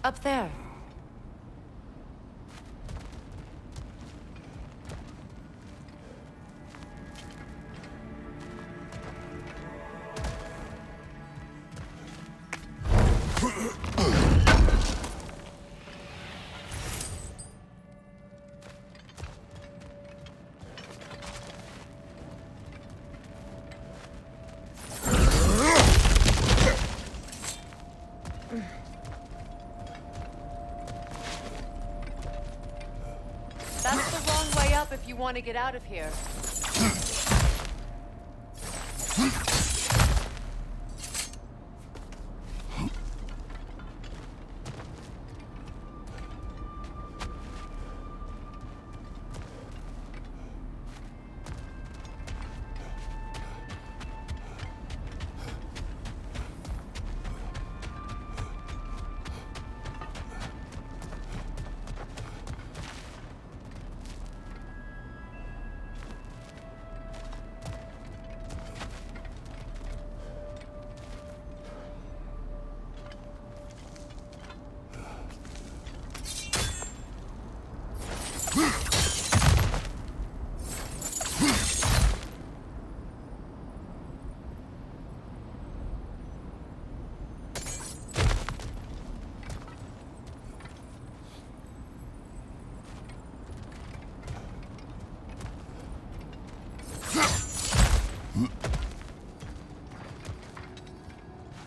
Up there. That's the wrong way up if you want to get out of here.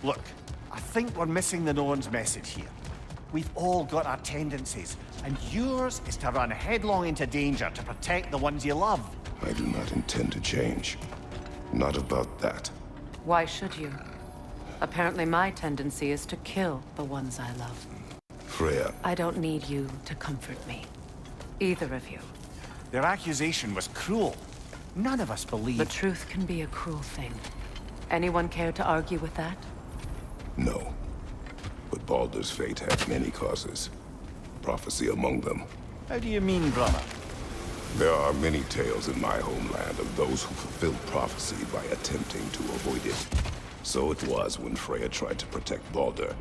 Look, I think we're missing the no one's message here. We've all got our tendencies, and yours is to run headlong into danger to protect the ones you love. I do not intend to change. Not about that. Why should you? Apparently my tendency is to kill the ones I love. Freya, I don't need you to comfort me. Either of you. Their accusation was cruel. None of us believe. The truth can be a cruel thing. Anyone care to argue with that? no. But Baldur's fate had many causes. Prophecy among them. How do you mean, brother? There are many tales in my homeland of those who fulfilled prophecy by attempting to avoid it. So it was when Freya tried to protect Baldur.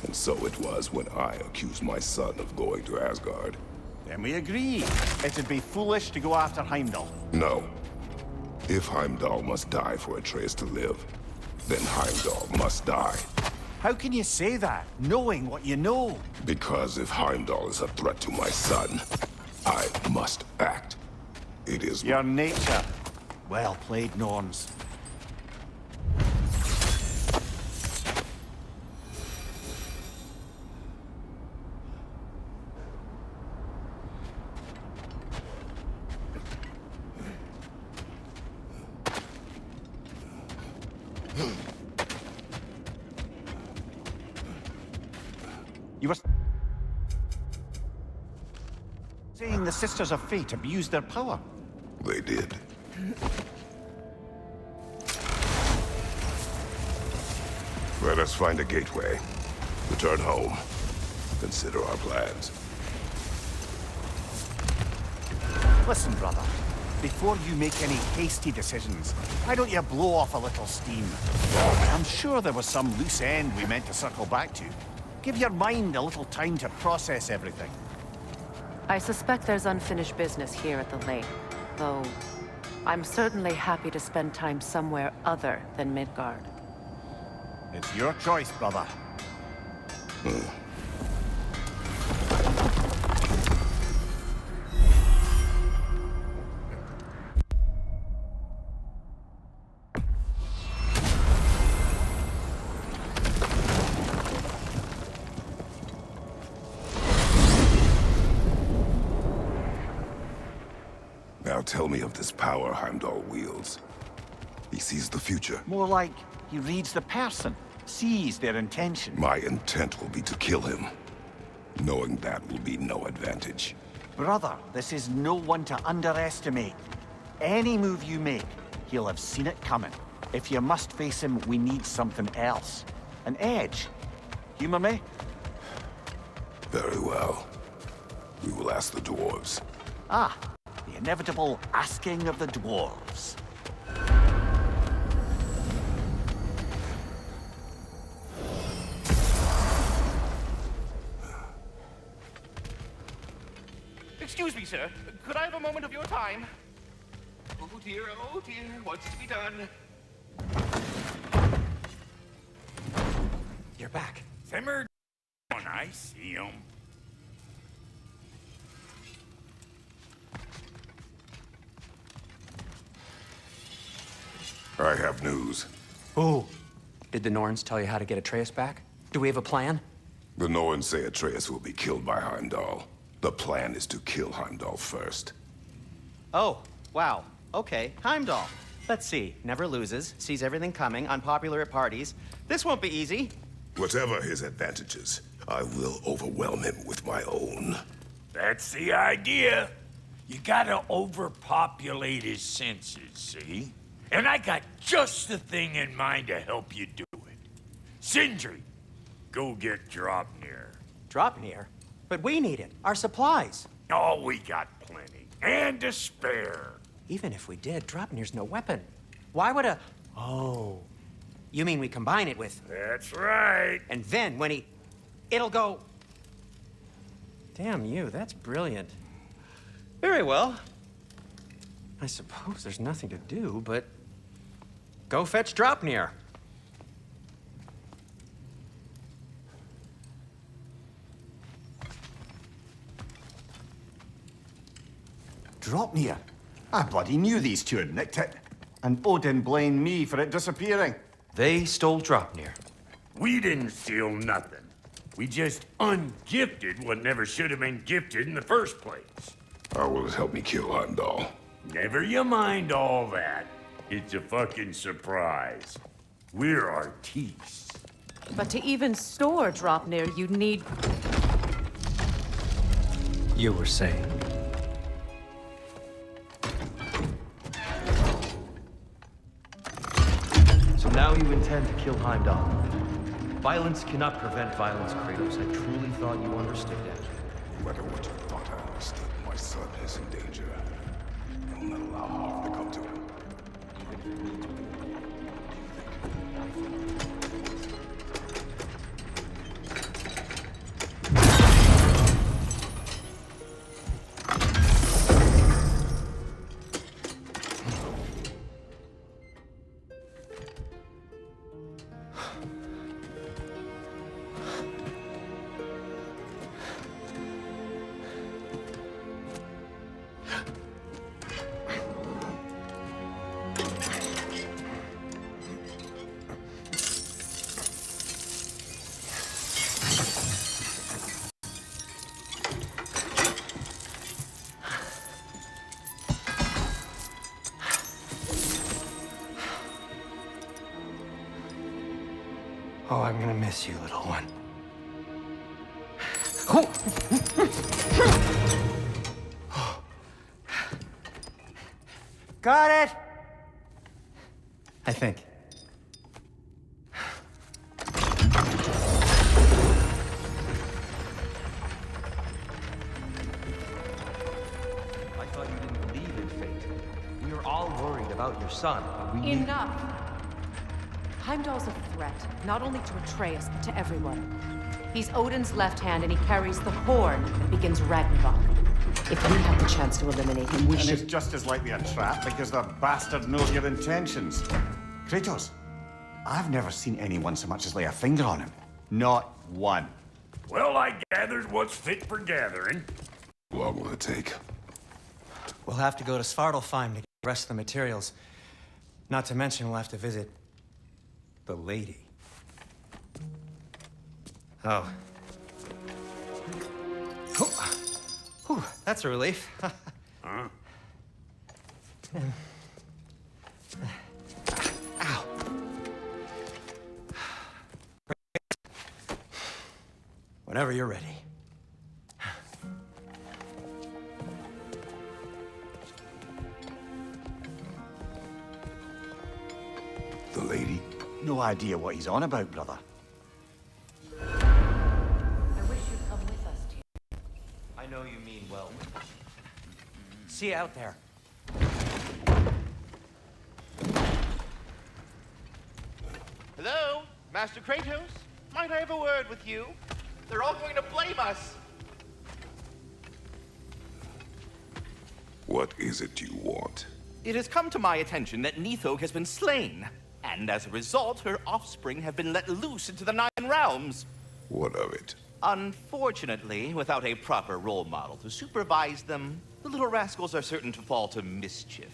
And so it was when I accused my son of going to Asgard. Then we agree. It'd be foolish to go after Heimdall. No. If Heimdall must die for Atreus to live, then Heimdall must die. How can you say that, knowing what you know? Because if Heimdall is a threat to my son, I must act. It is Your nature. Well played, Norns. You were saying the Sisters of Fate abused their power. They did. Let us find a gateway. Return home. Consider our plans. Listen, brother. Before you make any hasty decisions, why don't you blow off a little steam? I'm sure there was some loose end we meant to circle back to. Give your mind a little time to process everything. I suspect there's unfinished business here at the lake, though I'm certainly happy to spend time somewhere other than Midgard. It's your choice, brother. Now tell me of this power Heimdall wields. He sees the future. More like he reads the person, sees their intention. My intent will be to kill him. Knowing that will be no advantage. Brother, this is no one to underestimate. Any move you make, he'll have seen it coming. If you must face him, we need something else. An edge. Humor me? Very well. We will ask the dwarves. Ah, the inevitable asking of the dwarves. Excuse me, sir. Could I have a moment of your time? Oh dear, what's to be done? You're back. Simmer down, I see him. I have news. Ooh. Did the Norns tell you how to get Atreus back? Do we have a plan? The Norns say Atreus will be killed by Heimdall. The plan is to kill Heimdall first. Oh, wow. Okay, Heimdall. Let's see. Never loses, sees everything coming, unpopular at parties. This won't be easy. Whatever his advantages, I will overwhelm him with my own. That's the idea. You gotta overpopulate his senses, see? And I got just the thing in mind to help you do it. Sindri, go get Draupnir. Draupnir? But we need it. Our supplies. Oh, we got plenty. And to spare. Even if we did, Draupnir's no weapon. Why would a... Oh. You mean we combine it with... That's right. And then when he... It'll go... Damn you, that's brilliant. Very well. I suppose there's nothing to do, but... Go fetch Draupnir. Draupnir? I bloody knew these two had nicked it. And Odin blamed me for it disappearing. They stole Draupnir. We didn't steal nothing. We just ungifted what never should have been gifted in the first place. How will it help me kill Heimdall? Never you mind all that. It's a fucking surprise. We're artistes. But to even store Draupnir, you'd need... You were saying? So now you intend to kill Heimdall. Violence cannot prevent violence, Kratos. I truly thought you understood that. No matter what you thought I understood, my son is in danger. I will not allow harm to come to him. Oh, I'm gonna miss you, little one. Got it! I think. I thought you didn't believe in fate. We were all worried about your son, but we... Enough! Heimdall's a threat, not only to Atreus, but to everyone. He's Odin's left hand, and he carries the horn that begins Ragnarok. If we have the chance to eliminate him, we And should... it's just as likely a trap because the bastard knows your intentions. Kratos, I've never seen anyone so much as lay a finger on him. Not one. Well, I gathered what's fit for gathering. How long will it take? We'll have to go to Svartalfheim to get the rest of the materials. Not to mention we'll have to visit... the lady. Oh. Whew, that's a relief. Huh? Ow. Whenever you're ready. The lady? No idea what he's on about, brother. I wish you'd come with us, Tyr. I know you mean well. See you out there. Hello? Master Kratos? Might I have a word with you? They're all going to blame us. What is it you want? It has come to my attention that Nithog has been slain, and as a result, her offspring have been let loose into the 9 realms. What of it? Unfortunately, without a proper role model to supervise them, the little rascals are certain to fall to mischief.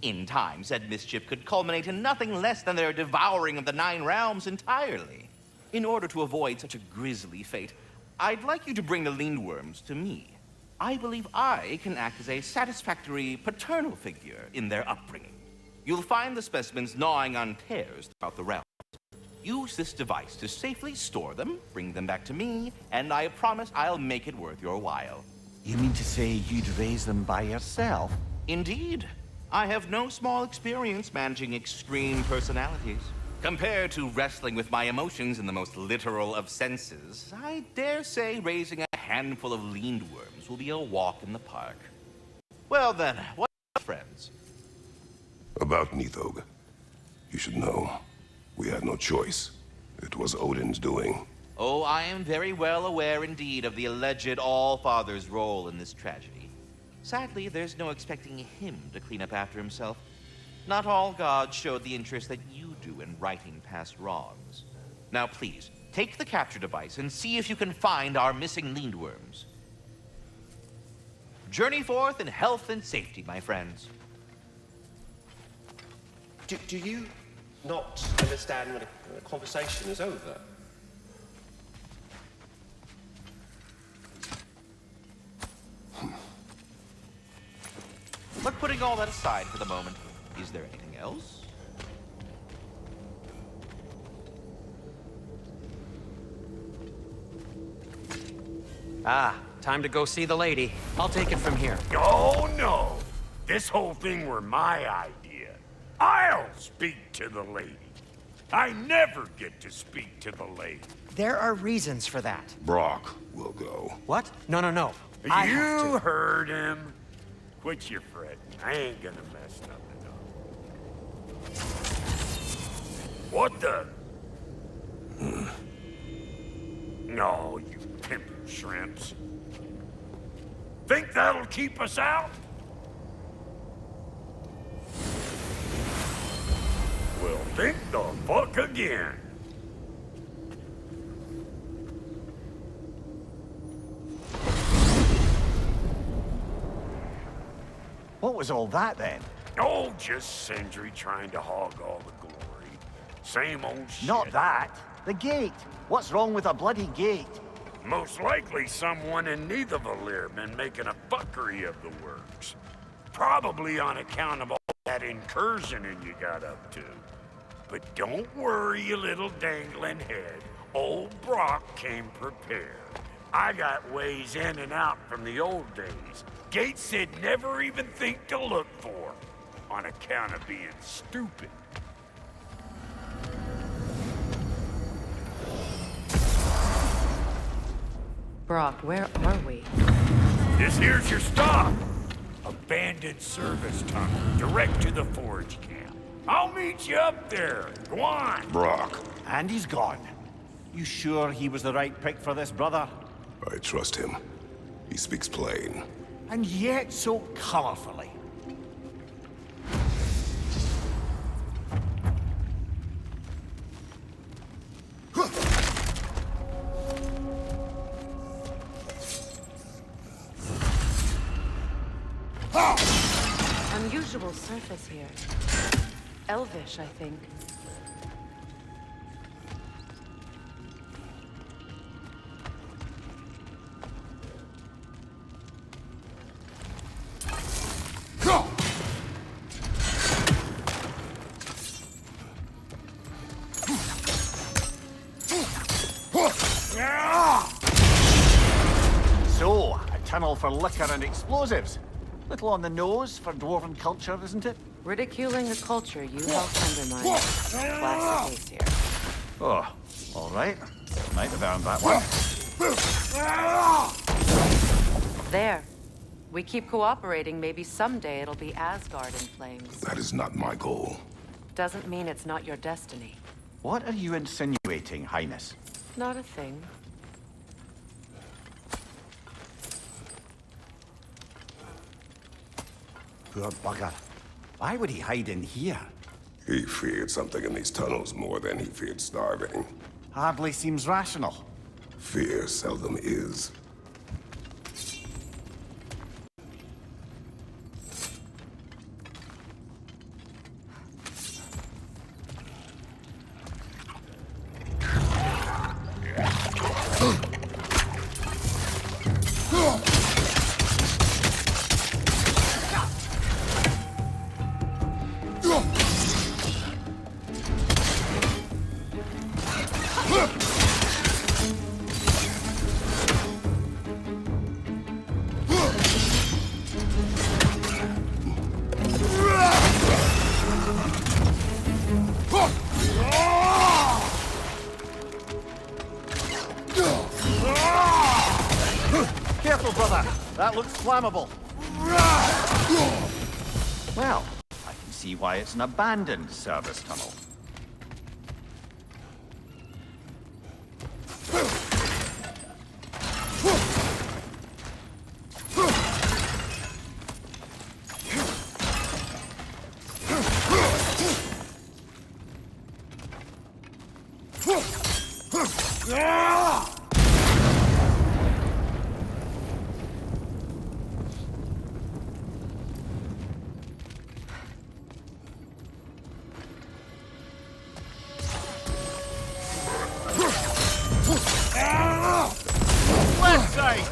In time, said mischief could culminate in nothing less than their devouring of the 9 realms entirely. In order to avoid such a grisly fate, I'd like you to bring the Lindworms to me. I believe I can act as a satisfactory paternal figure in their upbringing. You'll find the specimens gnawing on tears throughout the realm. Use this device to safely store them, bring them back to me, and I promise I'll make it worth your while. You mean to say you'd raise them by yourself? Indeed. I have no small experience managing extreme personalities. Compared to wrestling with my emotions in the most literal of senses, I dare say raising a handful of Lindworms will be a walk in the park. Well then, what friends? About Nithog. You should know, we had no choice. It was Odin's doing. Oh, I am very well aware indeed of the alleged All-Father's role in this tragedy. Sadly, there's no expecting him to clean up after himself. Not all gods showed the interest that you do in righting past wrongs. Now please, take the capture device and see if you can find our missing Lindworms. Journey forth in health and safety, my friends. Do you not understand when a conversation is over? But putting all that aside for the moment, is there anything else? Ah, time to go see the lady. I'll take it from here. Oh, no. This whole thing were my idea. I'll speak to the lady. I never get to speak to the lady. There are reasons for that. Brock will go. What? No, no, no. I have You to. heard him. Quit your fretting. I ain't gonna mess nothing up. What the? No, you pimpin' shrimps. Think that'll keep us out? Well, think the fuck again. What was all that then? Oh, just Sindri trying to hog all the glory. Same old shit. Not that. The gate. What's wrong with a bloody gate? Most likely someone in Nidavellir been making a fuckery of the works. Probably on account of all that incursioning you got up to. But don't worry, you little dangling head. Old Brock came prepared. I got ways in and out from the old days. Gates they'd never even think to look for, on account of being stupid. Brock, where are we? This here's your stop. Abandoned service tunnel, direct to the forge camp. I'll meet you up there. Go on. Brock, And he's gone. You sure he was the right pick for this, brother? I trust him. He speaks plain. And yet so colorfully. Unusual surface here. Elvish, I think. So, a tunnel for liquor and explosives. Little on the nose for dwarven culture, isn't it? Ridiculing a culture you helped undermine. Classic case here. Oh, all right. Might have earned that one. There. We keep cooperating, maybe someday it'll be Asgard in flames. That is not my goal. Doesn't mean it's not your destiny. What are you insinuating, Highness? Not a thing. Poor bugger. Why would he hide in here? He feared something in these tunnels more than he feared starving. Hardly seems rational. Fear seldom is. Careful, brother. That looks flammable. Well, I can see why it's an abandoned service tunnel. Left side!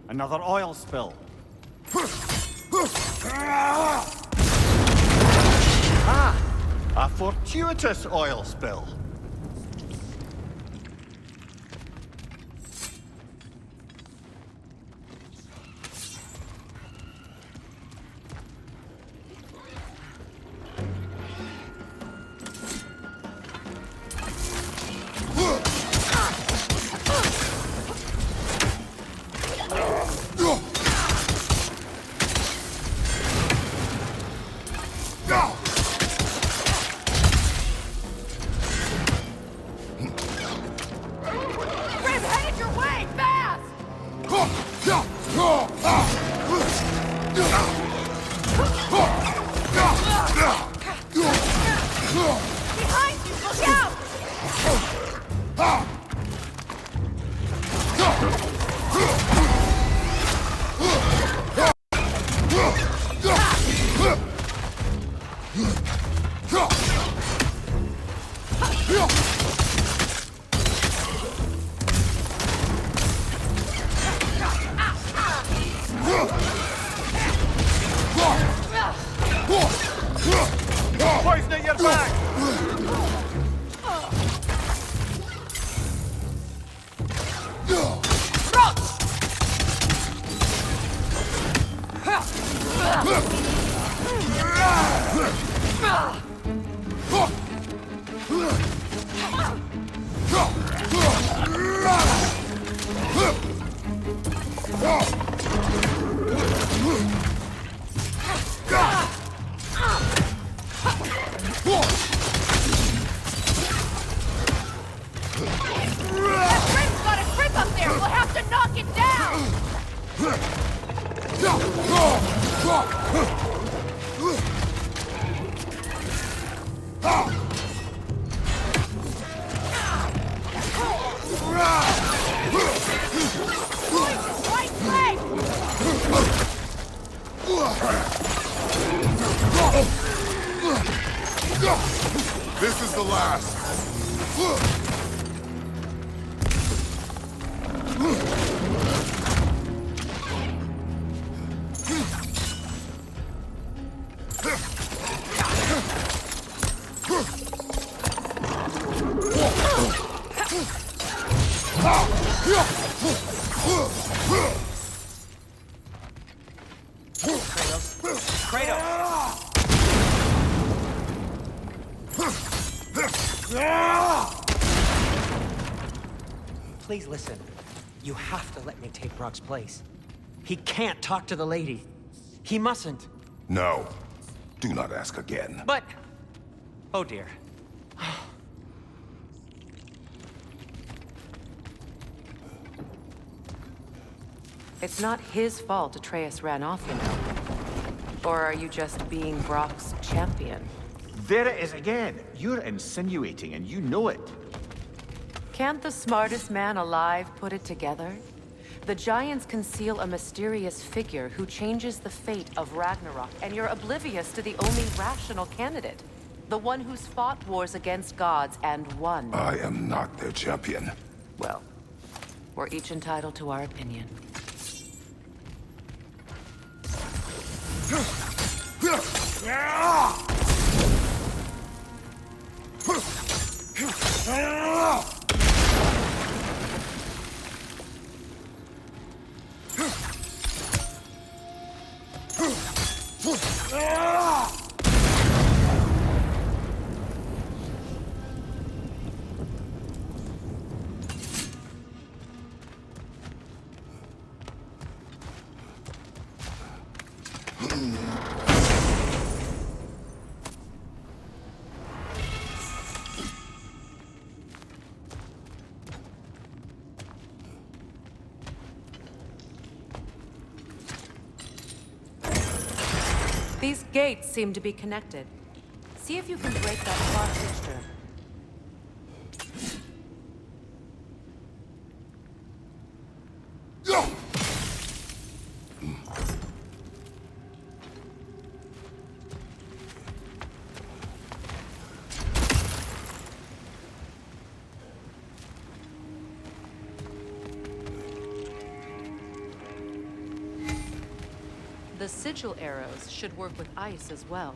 Another oil spill. Ah! A fortuitous oil spill. Poison at your back! This is the last. Please listen. You have to let me take Brock's place. He can't talk to the lady. He mustn't. No. Do not ask again. But... Oh dear. It's not his fault Atreus ran off, you know. Or are you just being Brock's champion? There it is again. You're insinuating, and you know it. Can't the smartest man alive put it together? The Giants conceal a mysterious figure who changes the fate of Ragnarok, and you're oblivious to the only rational candidate. The one who's fought wars against gods and won. I am not their champion. Well, we're each entitled to our opinion. These gates seem to be connected. See if you can break that far fixture. The sigil arrows should work with ice as well.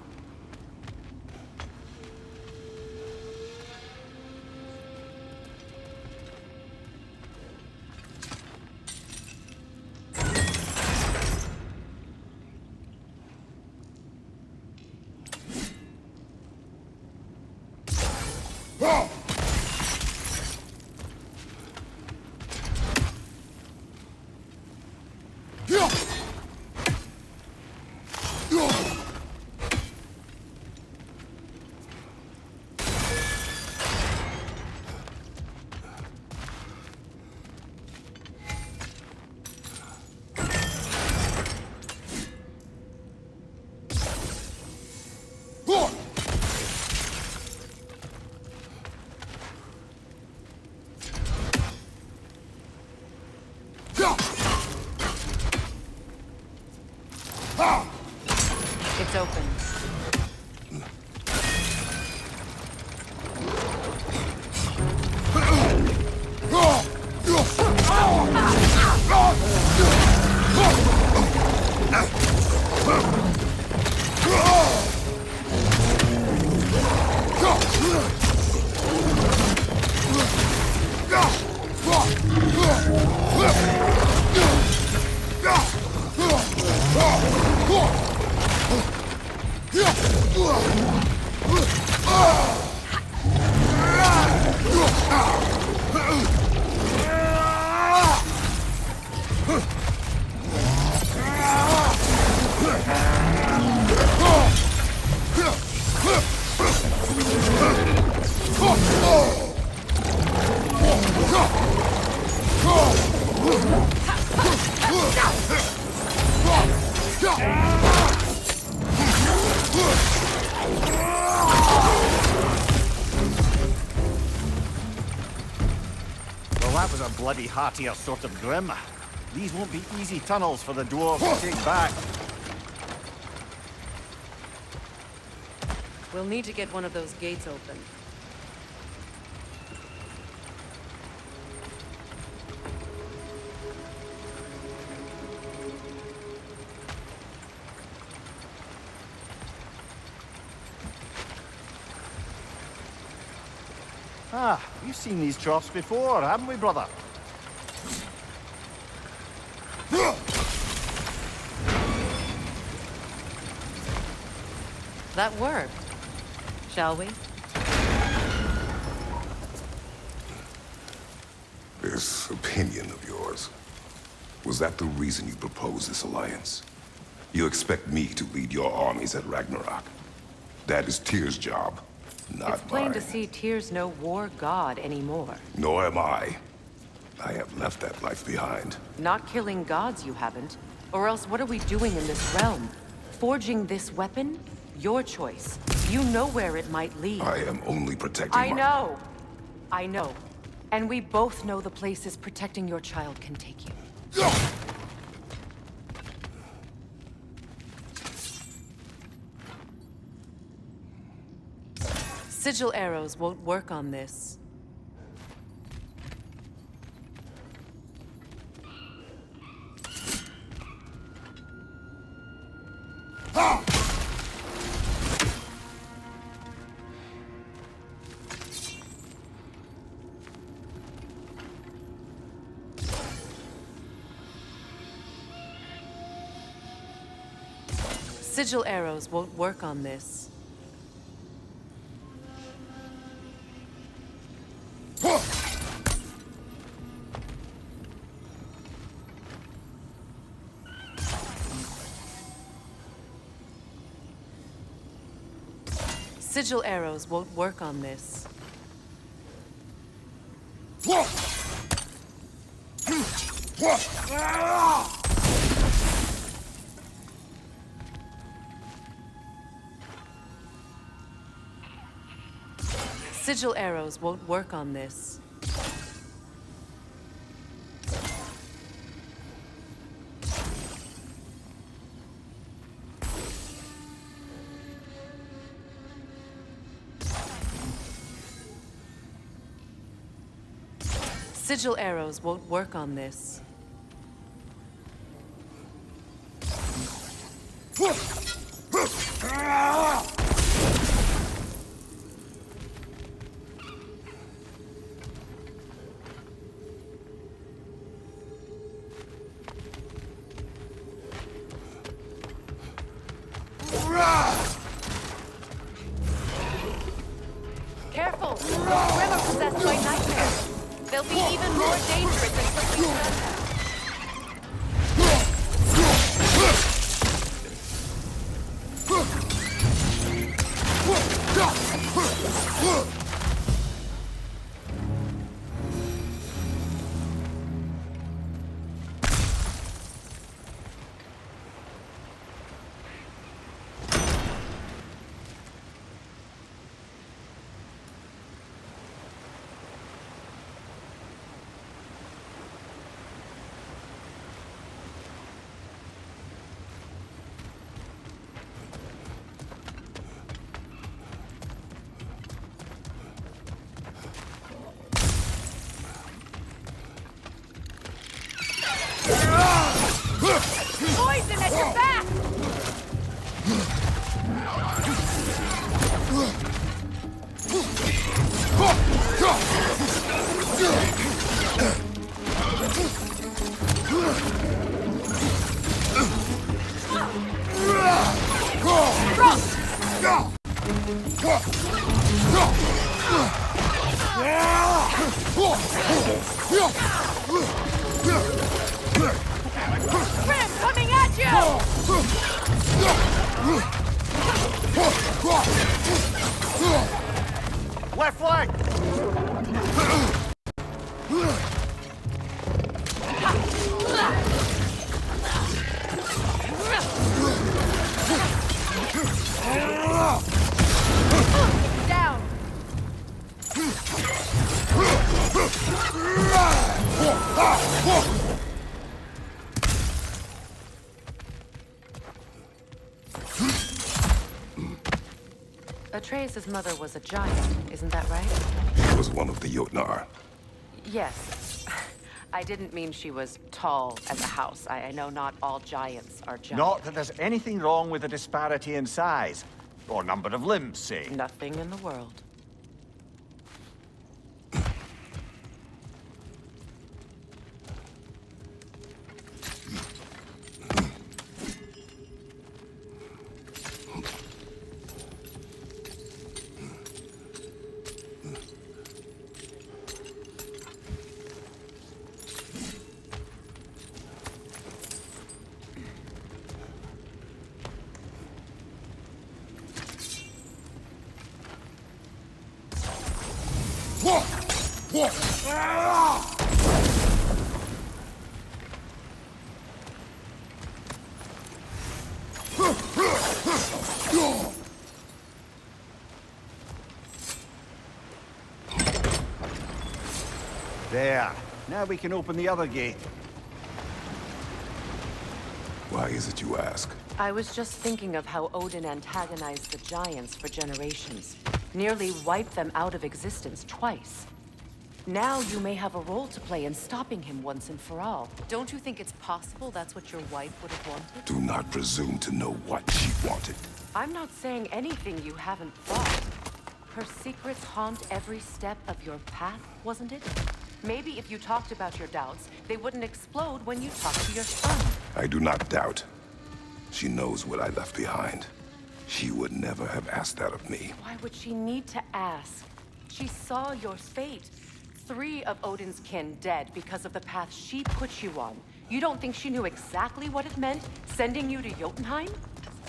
It's open. That was a bloody heartier sort of grim. These won't be easy tunnels for the dwarves to take back. We'll need to get one of those gates open. Ah, we've seen these troughs before, haven't we, brother? That worked. Shall we? This opinion of yours, was that the reason you proposed this alliance? You expect me to lead your armies at Ragnarok? That is Tyr's job, not It's plain mine. to see Tyr's no war god anymore. Nor am I. I have left that life behind. Not killing gods, you haven't. Or else what are we doing in this realm? Forging this weapon? Your choice. You know where it might lead. I am only protecting I know. I know. And we both know the places protecting your child can take you. Sigil arrows won't work on this. Sigil arrows won't work on this. Sigil arrows won't work on this. Sigil arrows won't work on this. Sigil arrows won't work on this. Careful! Grim are possessed by nightmares. They'll be even more dangerous than quickly done. Poison at your back! Grim coming at you! Left flank! Down! Atreus' mother was a giant, isn't that right? She was one of the Jotnar. Yes. I didn't mean she was tall as a house. I know not all giants are giants. Not that there's anything wrong with the disparity in size. Or number of limbs, say. Nothing in the world. There. Now we can open the other gate. Why is it you ask? I was just thinking of how Odin antagonized the giants for generations. Nearly wiped them out of existence twice. Now you may have a role to play in stopping him once and for all. Don't you think it's possible that's what your wife would have wanted? Do not presume to know what she wanted. I'm not saying anything you haven't thought. Her secrets haunt every step of your path, wasn't it? Maybe if you talked about your doubts, they wouldn't explode when you talked to your son. I do not doubt. She knows what I left behind. She would never have asked that of me. Why would she need to ask? She saw your fate. 3 of Odin's kin dead because of the path she put you on. You don't think she knew exactly what it meant, sending you to Jotunheim?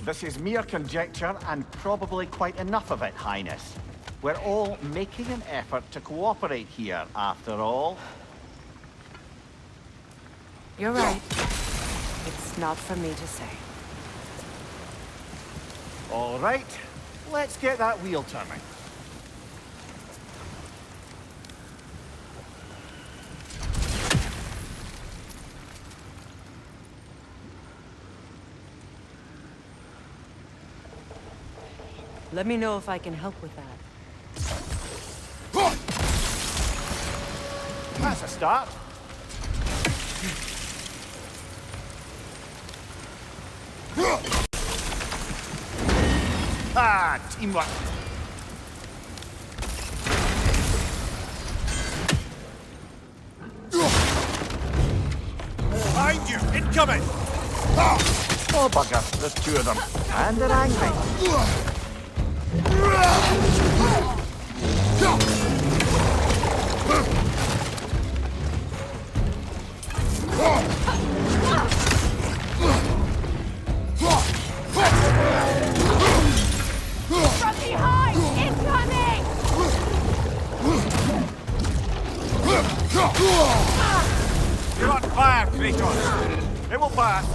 This is mere conjecture, and probably quite enough of it, Highness. We're all making an effort to cooperate here, after all. You're right. It's not for me to say. All right, let's get that wheel turning. Let me know if I can help with that. That's a start. Ah, teamwork. Behind you, incoming! Oh, bugger, there's 2 of them. And they're angry. From behind! Incoming! You're on fire, Kratos. It will pass.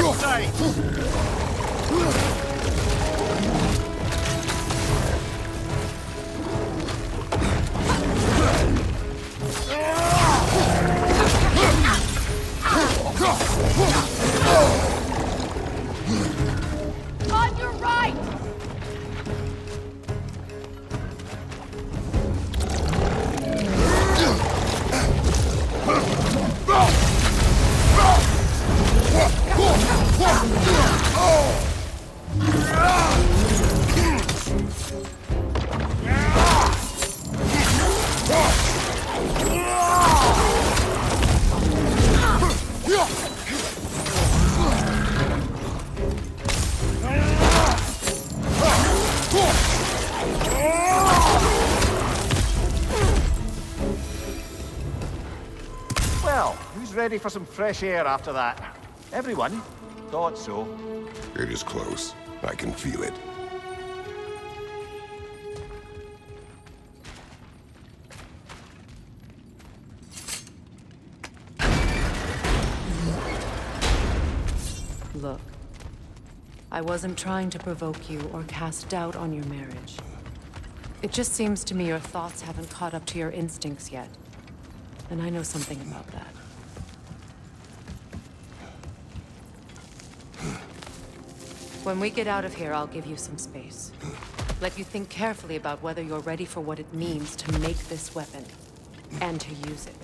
Left side! On your right! Well, who's ready for some fresh air after that? Everyone? Thought so. It is close. I can feel it. Look, I wasn't trying to provoke you or cast doubt on your marriage. It just seems to me your thoughts haven't caught up to your instincts yet. And I know something about that. When we get out of here, I'll give you some space. Let you think carefully about whether you're ready for what it means to make this weapon, and to use it.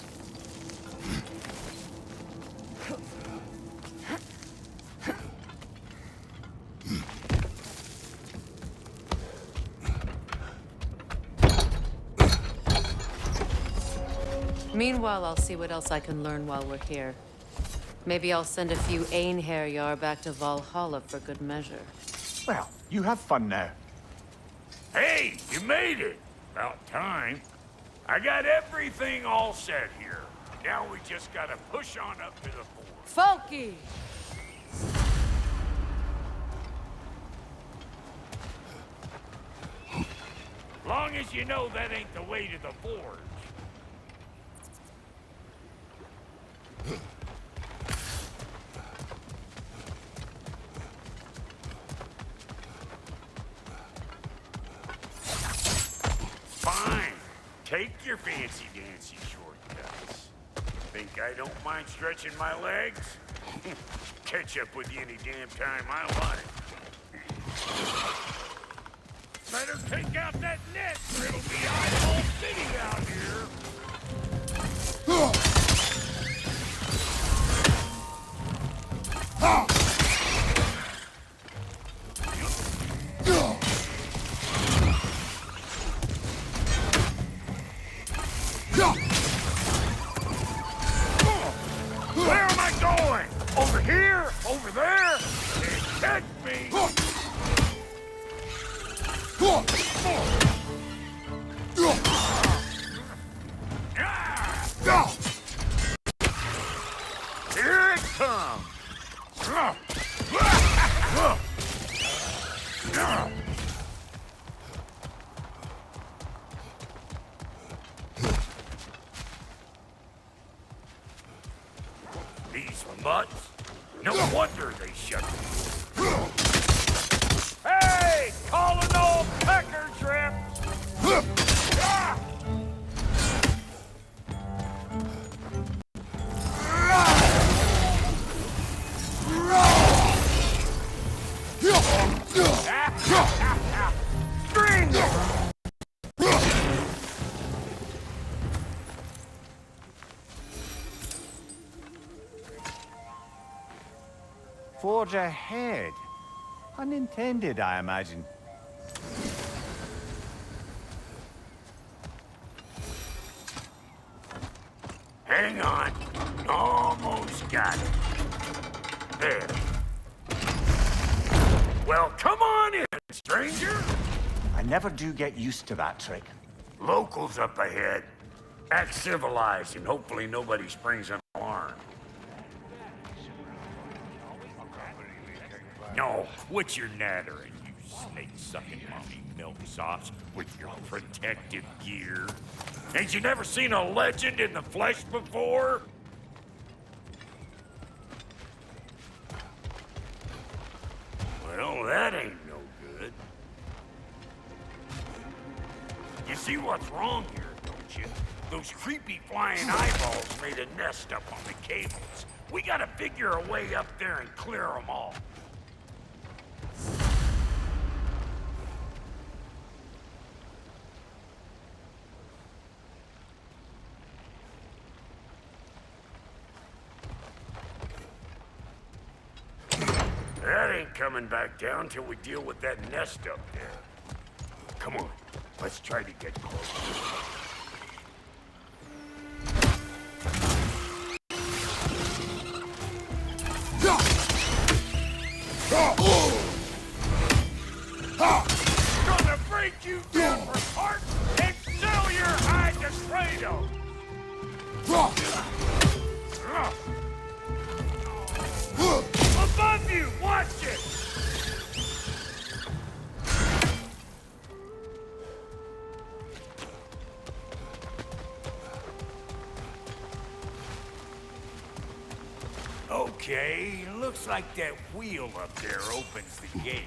Meanwhile, I'll see what else I can learn while we're here. Maybe I'll send a few Einherjar back to Valhalla for good measure. Well, you have fun now. Hey, you made it! About time. I got everything all set here. Now we just gotta push on up to the fort. Folky! Long as you know that ain't the way to the forge. Fine. Take your fancy-dancy shortcuts. Think I don't mind stretching my legs? Catch up with you any damn time I like. Better take out that net, or it'll be eyeball city out here. Where am I going? Over here? Over there? Can't catch me! Here it comes! These mutts? No wonder they shut me. Hey! Calling all pecker trips! String! Forge ahead. Unintended, I imagine. Hang on. Almost got it. There. Well, come on in, stranger. I never do get used to that trick. Locals up ahead. Act civilized and hopefully nobody springs an alarm. No, quit your nattering, you snake-sucking mommy milksops with your protective gear. Ain't you never seen a legend in the flesh before? Well, that ain't no good. You see what's wrong here, don't you? Those creepy flying eyeballs made a nest up on the cables. We gotta figure a way up there and clear them all. That ain't coming back down till we deal with that nest up there. Come on, let's try to get close. Gonna break you down for parts and sell your hide to Kratos! Above you! Watch it! Okay, looks like that wheel up there opens the gate.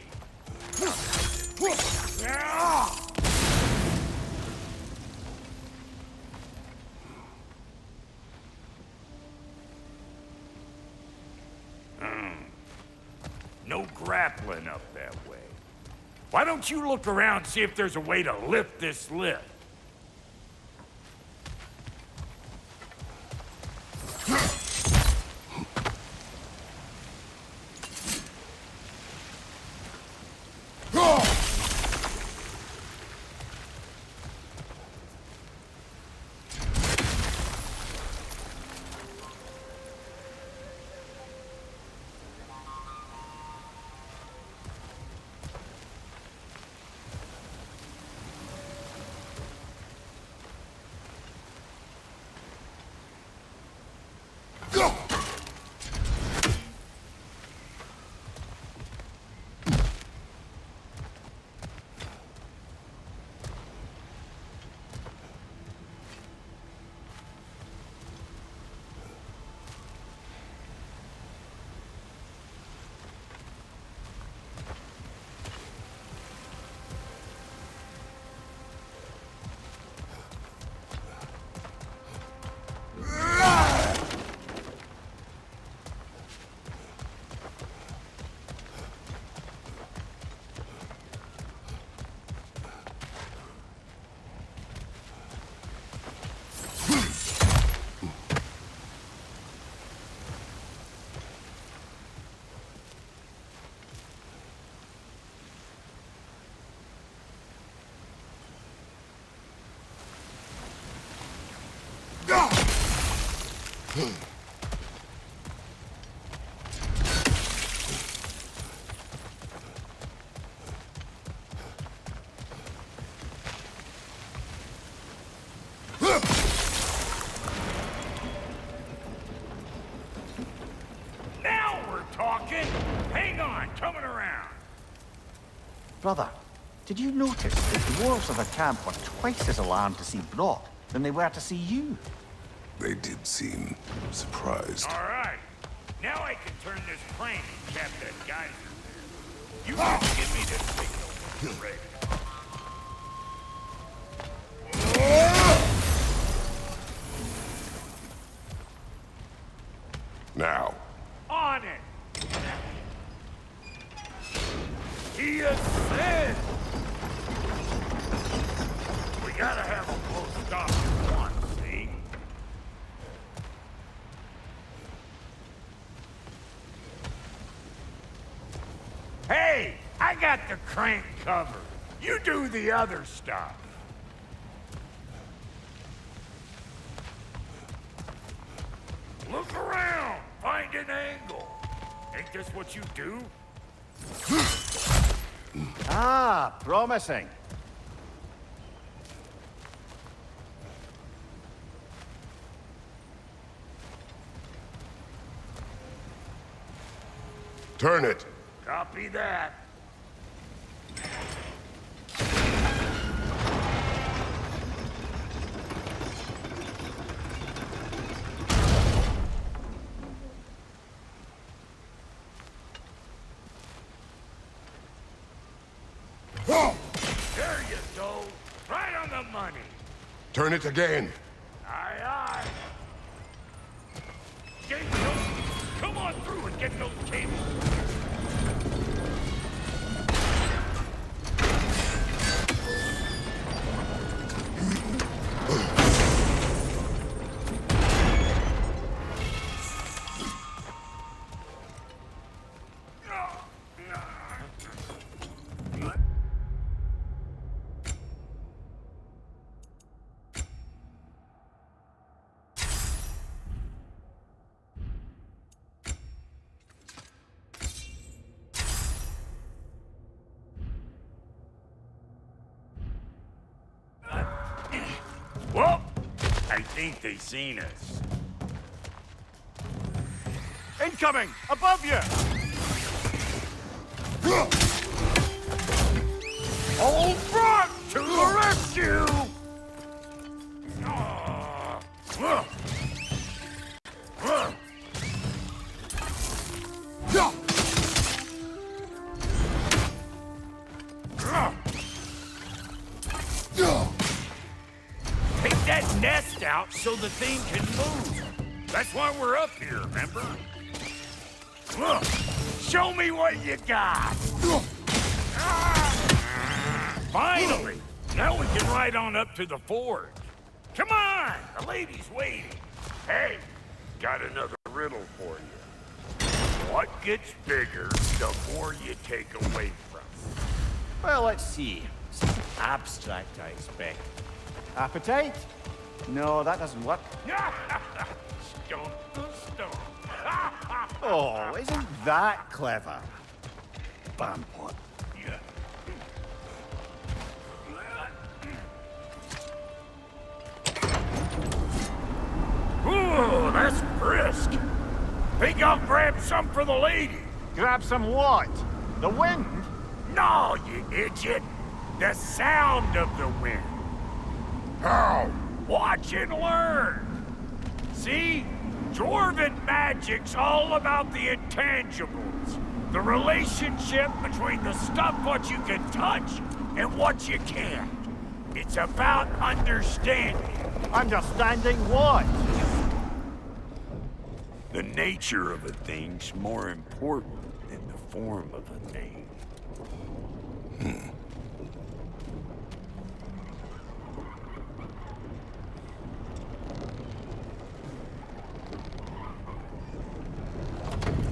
no grappling up that way. Why don't you look around and see if there's a way to lift this lift? Now we're talking! Hang on, coming around. Brother, did you notice that the dwarves of the camp were twice as alarmed to see Brock than they were to see you? They did seem surprised. All right. Now I can turn this plane and cap that geyser there. You just give me this signal when you're ready. Now. On it! He ascends! We gotta have a close stop at once, see? Hey! I got the crank covered. You do the other stuff. Look around! Find an angle! Ain't this what you do? Ah, promising. Turn it. Copy that. There you go. Right on the money. Turn it again. Aye, aye. Get those. Come on through and get those cables. Well, I think they seen us. Incoming! Above you! Old Brock to the rescue! Take that nest out so the thing can move. That's why we're up here, remember? Show me what you got! Finally! Now we can ride on up to the forge. Come on! The lady's waiting. Hey, got another riddle for you. What gets bigger the more you take away from it? Well, let's see. Something abstract, I expect. Appetite? No, that doesn't work. Stomp the stomp. Oh, isn't that clever? Bampot. Yeah. Ooh, that's brisk. Think I'll grab some for the lady. Grab some what? The wind? No, you idiot. The sound of the wind. How? Watch and learn. See? Dwarven magic's all about the intangibles. The relationship between the stuff what you can touch and what you can't. It's about understanding. Understanding what? The nature of a thing's more important than the form of a thing.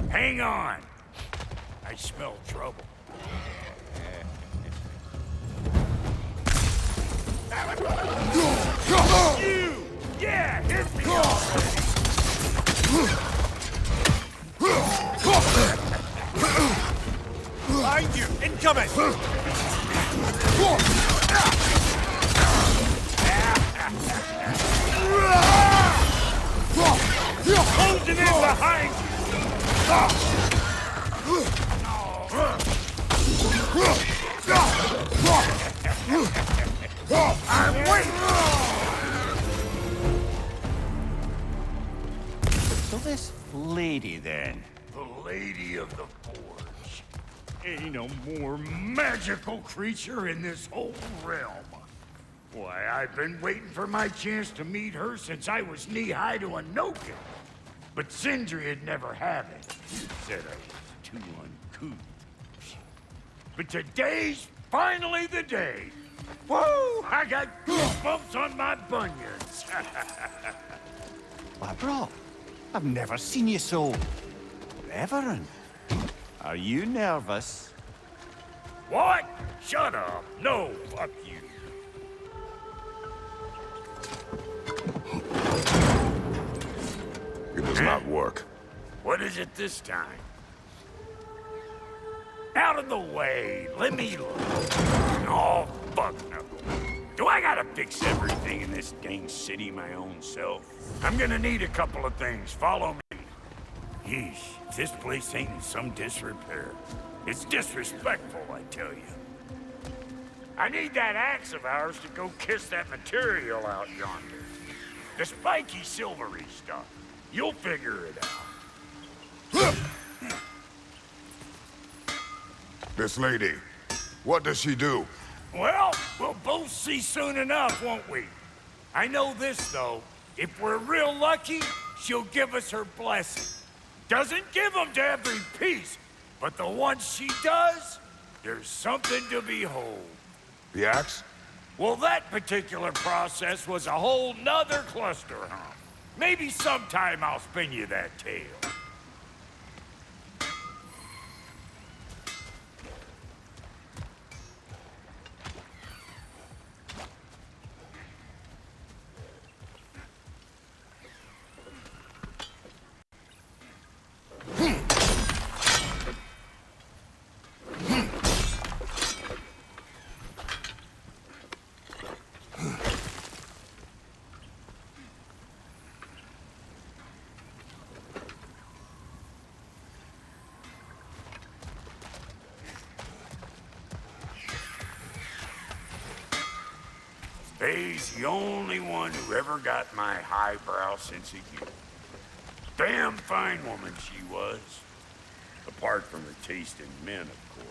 Hang on. I smell trouble. You! Yeah, hit me already! Behind you! Incoming! Closing in behind you! I'm waiting! So this lady, then? The Lady of the Forge. Ain't a more magical creature in this whole realm. Why, I've been waiting for my chance to meet her since I was knee-high to a Noken. But Sindri would never have it. He said I was too uncouth. But today's finally the day. Woo! I got goosebumps on my bunions. Why, bro, I've never seen you so reverent. Are you nervous? What? Shut up. No, fuck you. It does not work. What is it this time? Out of the way. Let me look. Oh, fuck no. Do I gotta fix everything in this dang city my own self? I'm gonna need a couple of things. Follow me. Yeesh, if this place ain't in some disrepair. It's disrespectful, I tell you. I need that axe of ours to go kiss that material out yonder. The spiky silvery stuff. You'll figure it out. This lady, what does she do? Well, we'll both see soon enough, won't we? I know this, though. If we're real lucky, she'll give us her blessing. Doesn't give them to every piece, but the ones she does, there's something to behold. The axe? Well, that particular process was a whole nother cluster hump. Maybe sometime I'll spin you that tale. Faye's the only one who ever got my highbrow sense of humor. Damn fine woman she was. Apart from her taste in men, of course.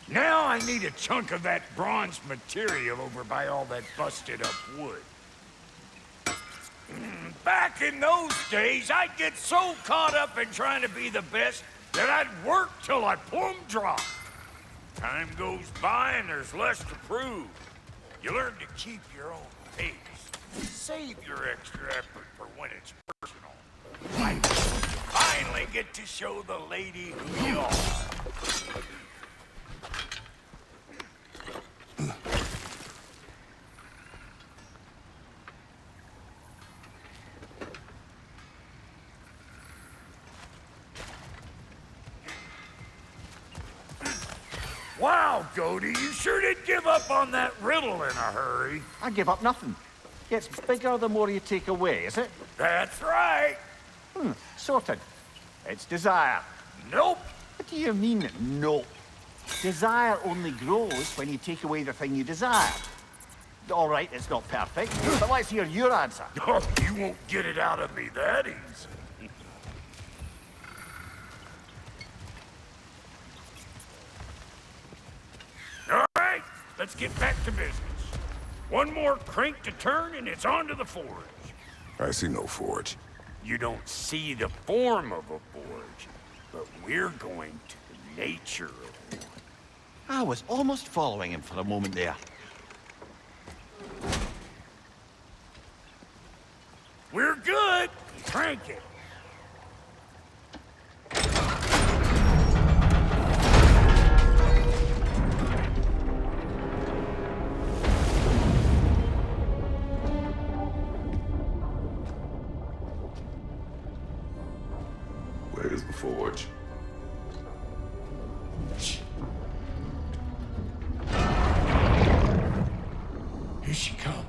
Now I need a chunk of that bronze material over by all that busted up wood. Back in those days, I'd get so caught up in trying to be the best that I'd work till I plumb dropped. Time goes by and there's less to prove. You learn to keep your own pace. Save your extra effort for when it's personal. Like, you finally get to show the lady who you are. Wow, Cody, you sure did give up on that riddle in a hurry. I give up nothing. Gets bigger the more you take away, is it? That's right. Sorted. It's desire. Nope. What do you mean, nope? Desire only grows when you take away the thing you desire. All right, it's not perfect, but let's hear your answer. Oh, you won't get it out of me that easy. All right, let's get back to business. One more crank to turn and it's on to the forge. I see no forge. You don't see the form of a forge, but we're going to the nature of one. I was almost following him for a moment there. We're good. Crank it. Where's the forge? Here she comes.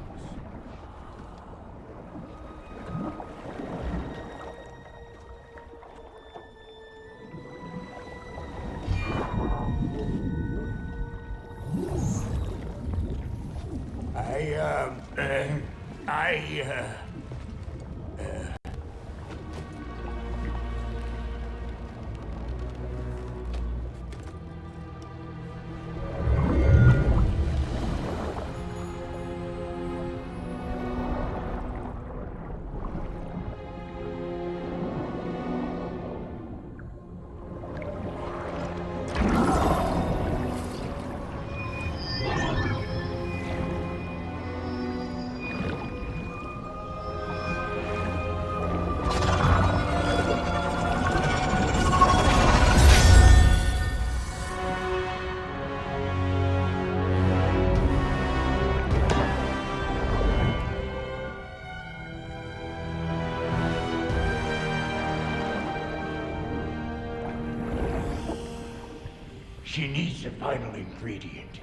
She needs the final ingredient.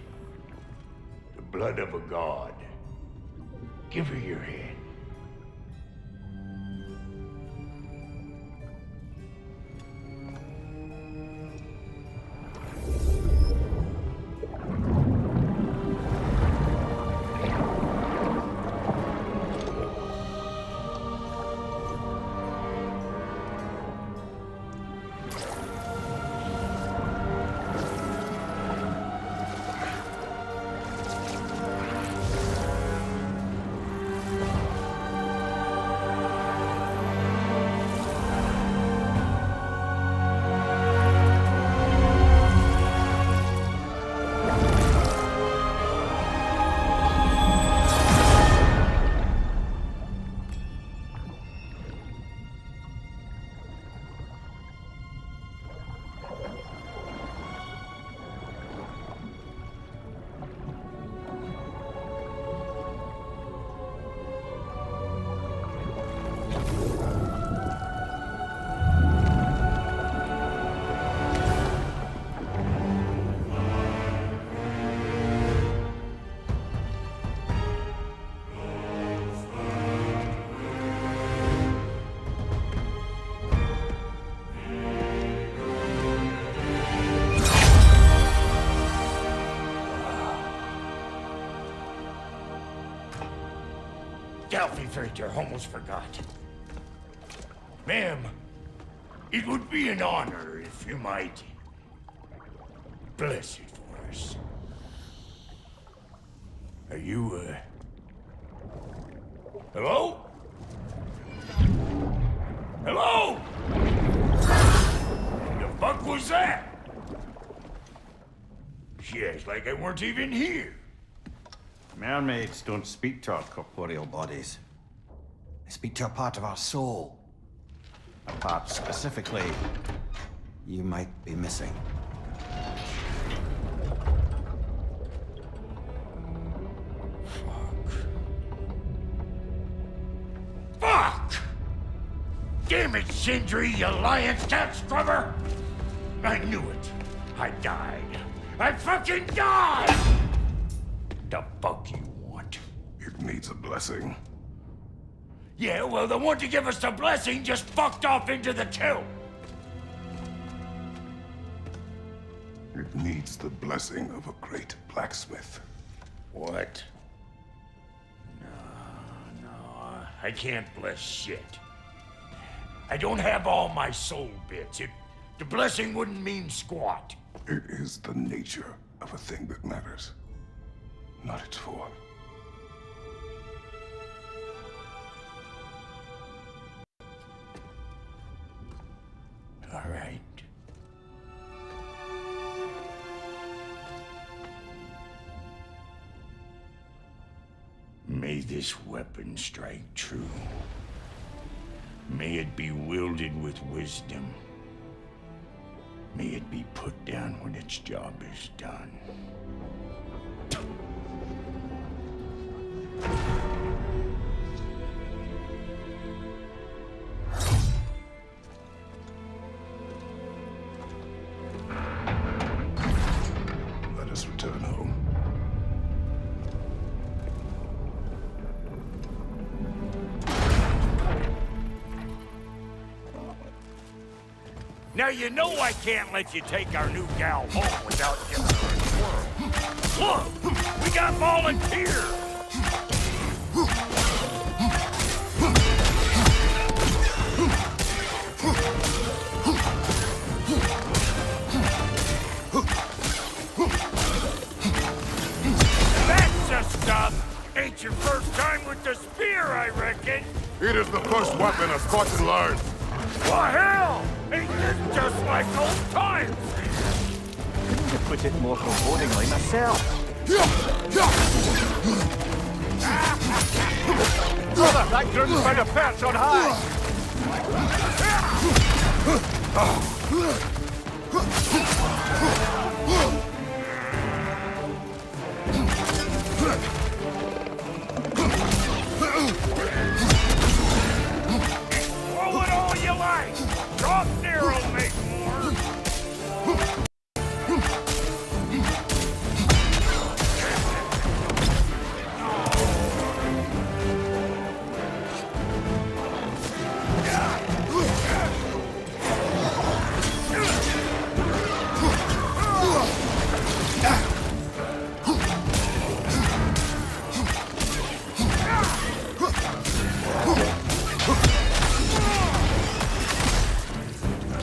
The blood of a god. Give her your hand. Delphi Victor, almost forgot. Ma'am, it would be an honor if you might bless it for us. Are you, hello? Yes, like I weren't even here. Mermaids don't speak to our corporeal bodies. They speak to a part of our soul. A part specifically you might be missing. Fuck! Damn it, Sindri, you lion cat scrubber! I knew it. I died. I fucking died! The fuck you want? It needs a blessing. Yeah, well, the one to give us the blessing just fucked off into the tomb. It needs the blessing of a great blacksmith. What? No, I can't bless shit. I don't have all my soul bits. The blessing wouldn't mean squat. It is the nature of a thing that matters, not its form. All right. May this weapon strike true. May it be wielded with wisdom. May it be put down when its job is done. Let us return home. Now you know I can't let you take our new gal home without giving her a twirl. Look! We got volunteers! That's the stuff! Ain't your first time with the spear, I reckon? It is the first weapon of Spartan learned. Well, hell! Ain't this just like old times? Couldn't have put it more forebodingly myself. Brother, that groom's found a perch on high. Throw it all you like! Drop narrow, make more!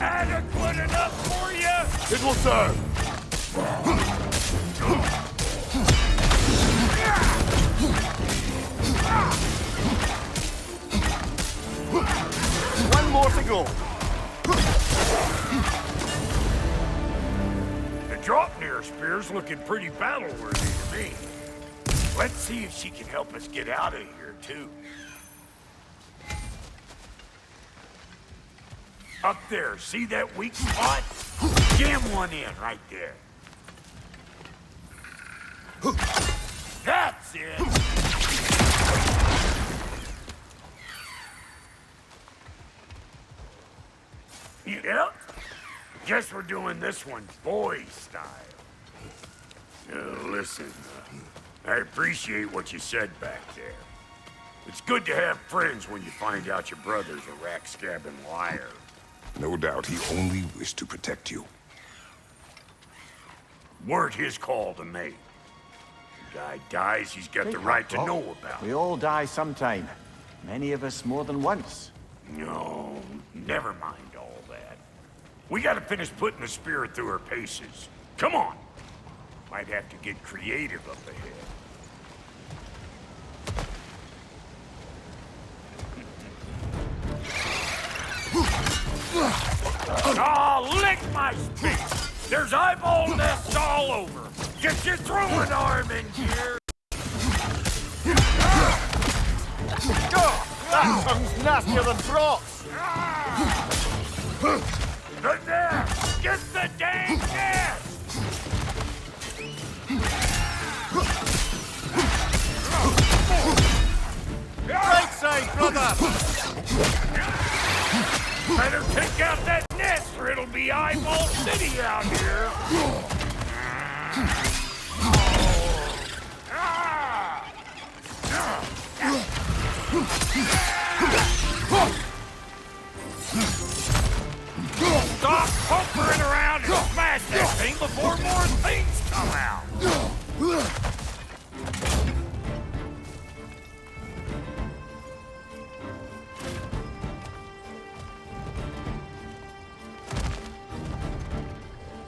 Adequate enough for you? It will serve. One more to go. The drop-near spear's looking pretty battle-worthy to me. Let's see if she can help us get out of here, too. Up there, see that weak spot? Jam one in right there. That's it! Yep. Guess we're doing this one boy style. Listen, I appreciate what you said back there. It's good to have friends when you find out your brother's a rack-scabbing liar. No doubt he only wished to protect you. Weren't his call to make. The guy dies, he's got the right to know about it. We all die sometime. Many of us more than once. No, never mind all that. We gotta finish putting the spirit through her paces. Come on! Might have to get creative up ahead. Oh, lick my spit! There's eyeball nests all over! Get your throwing arm in here! That tongue's nastier than frogs! The nest! Get the dang nest! Right side, brother! Better take out that nest or it'll be Eyeball City out here! Stop pumpering around and smash that thing before more things come out!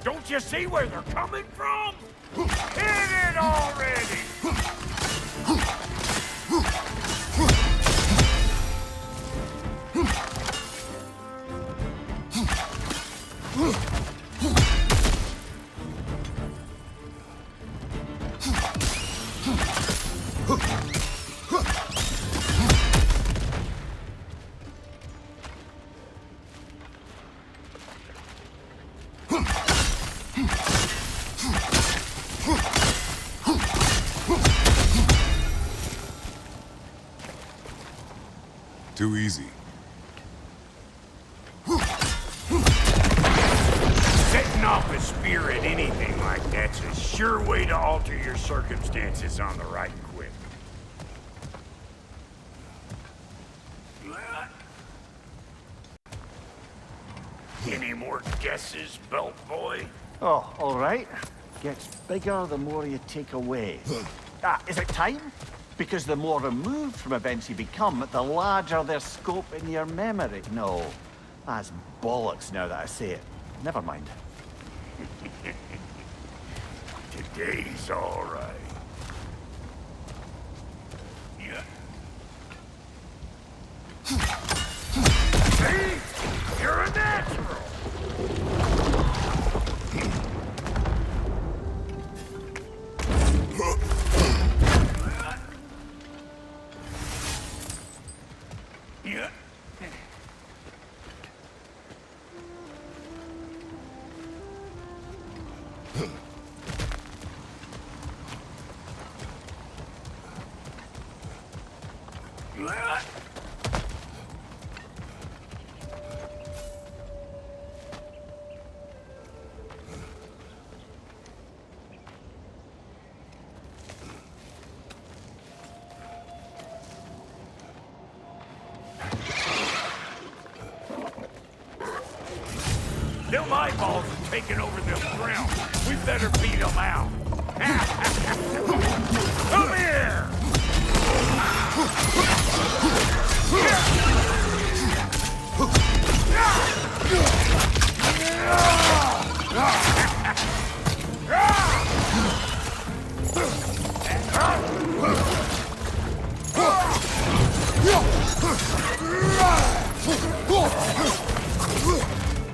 Don't you see where they're coming from? Hit it already! Too easy. Setting off a spear at anything like that's a sure way to alter your circumstances on the right quick. Any more guesses, belt boy? Oh, all right. Gets bigger the more you take away. Is it time? Because the more removed from events you become, the larger their scope in your memory. No, that's bollocks now that I say it. Never mind. Today's all right. Yeah. See? You're a natural! Yeah. Them eyeballs are taking over this ground. We better beat them out. Come here!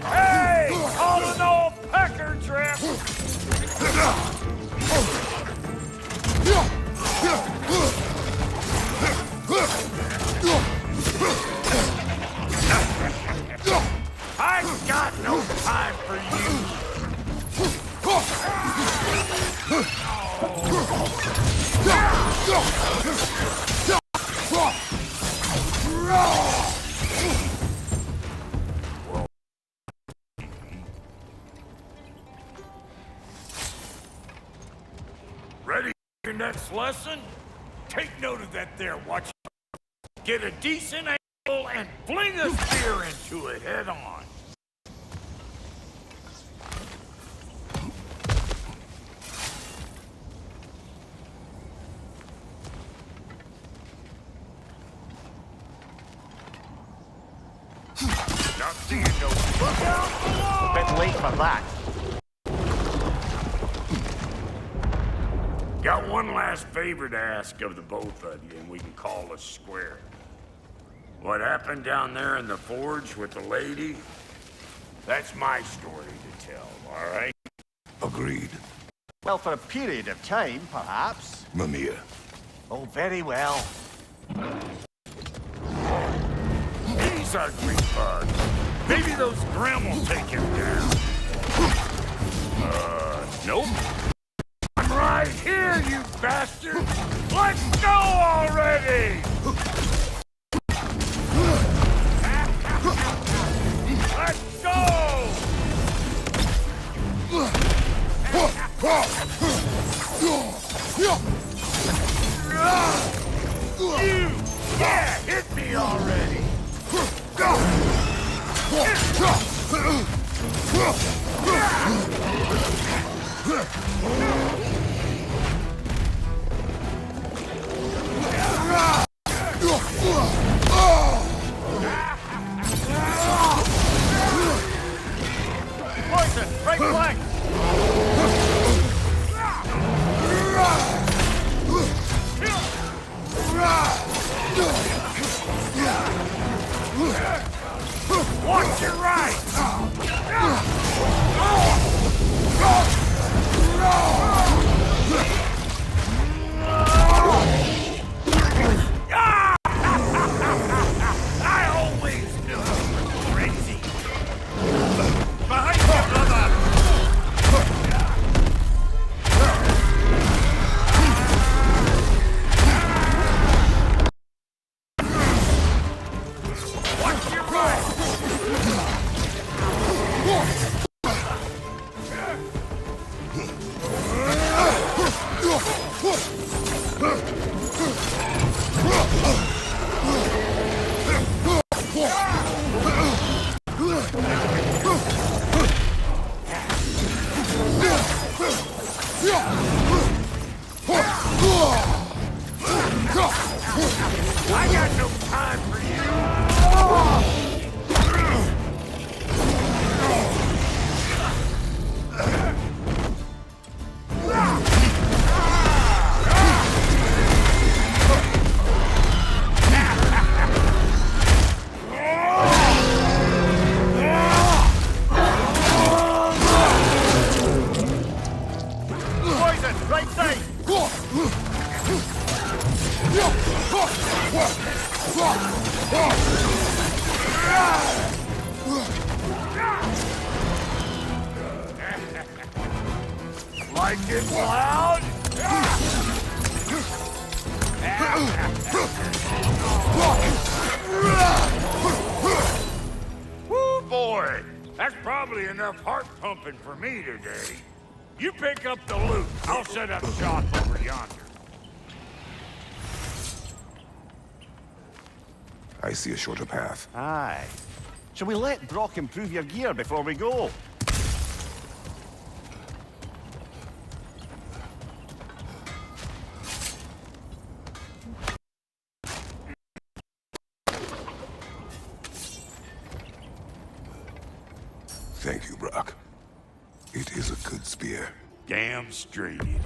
Hey! All in all, pecker trip! I got no time for you! Ready for your next lesson? Take note of that there, watch. Get a decent angle and fling a spear into it head on. Not seeing no. Look out below! Bit late for that. Got one last favor to ask of the both of you, and we can call us square. What happened down there in the forge with the lady? That's my story to tell, all right? Agreed. Well, for a period of time, perhaps. Mimir. Oh, very well. These ugly bugs. Maybe those Grim will take him down. Nope. I'm right here, you bastard! Let's go already! Let's go! You! Yeah, hit me already! Poison! Right flank! Watch your right! I always knew you were crazy! Behind you, brother! Watch your right! I got no time for you! Poison! Right side! Like it loud? Woo, boy! That's probably enough heart pumping for me today. You pick up the loot. I'll set up shop over yonder. I see a shorter path. Aye. Shall we let Brock improve your gear before we go? Thank you, Brock. It is a good spear. Damn straight it is.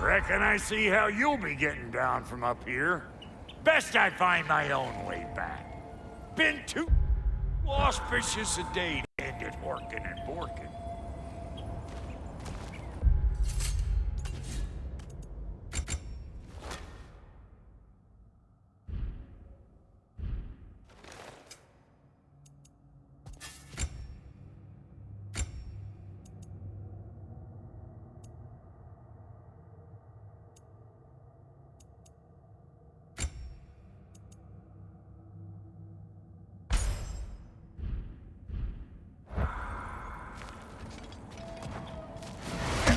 Reckon I see how you'll be getting down from up here. Best I find my own way back. Been too auspicious a day to end it horkin' and borkin'.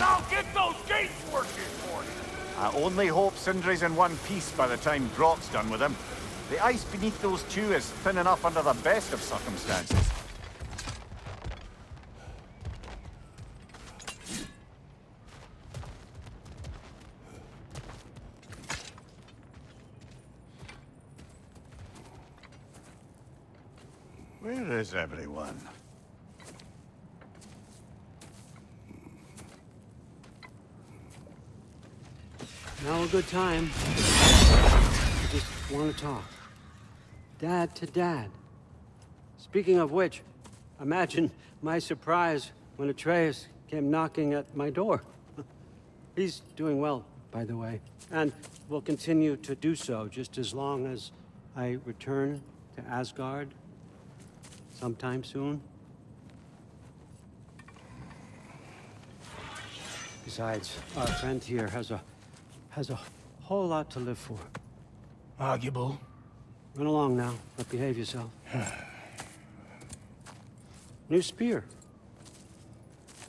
I'll get those gates working for you! I only hope Sindri's in one piece by the time Brock's done with him. The ice beneath those two is thin enough under the best of circumstances. Where is everyone? Now a good time. I just want to talk. Dad to dad. Speaking of which, imagine my surprise when Atreus came knocking at my door. He's doing well, by the way, and will continue to do so just as long as I return to Asgard sometime soon. Besides, our friend here has a whole lot to live for. Arguable. Run along now, but behave yourself. New spear.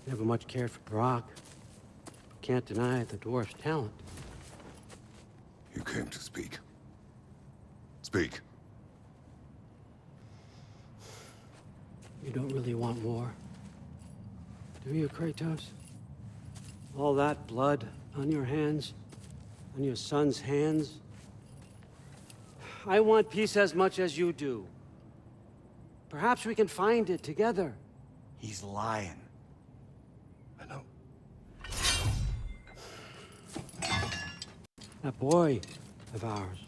Never much cared for Brock. Can't deny the dwarf's talent. You came to speak. Speak. You don't really want war, do you, Kratos? All that blood on your hands, on your son's hands. I want peace as much as you do. Perhaps we can find it together. He's lying. I know. That boy of ours.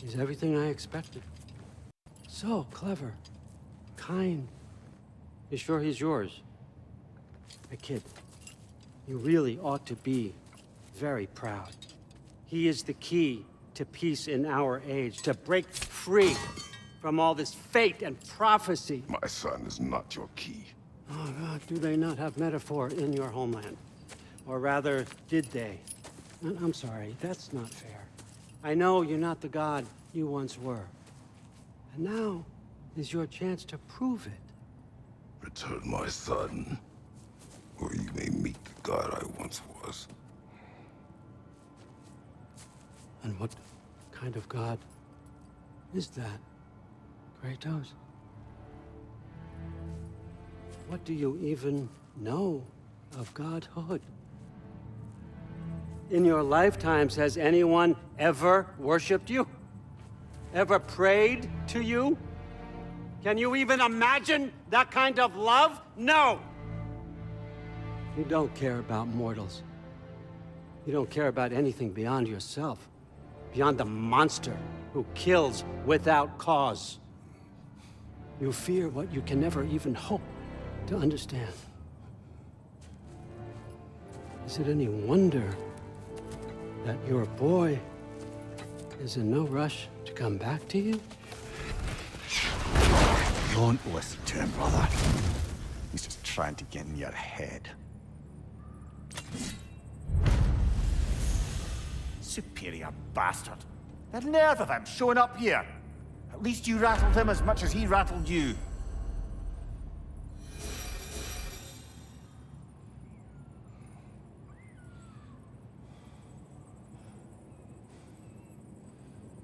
He's everything I expected. So clever, kind. You sure he's yours? A kid. You really ought to be very proud. He is the key to peace in our age, to break free from all this fate and prophecy. My son is not your key. Oh, God, do they not have metaphor in your homeland? Or rather, did they? I'm sorry, that's not fair. I know you're not the god you once were. And now is your chance to prove it. Return my son, or you may meet the god I once was. And what kind of god is that, Kratos? What do you even know of godhood? In your lifetimes, has anyone ever worshipped you? Ever prayed to you? Can you even imagine that kind of love? No! You don't care about mortals. You don't care about anything beyond yourself. Beyond the monster who kills without cause. You fear what you can never even hope to understand. Is it any wonder that your boy is in no rush to come back to you? Don't listen to him, brother. He's just trying to get in your head. Superior bastard. The nerve of him showing up here. At least you rattled him as much as he rattled you.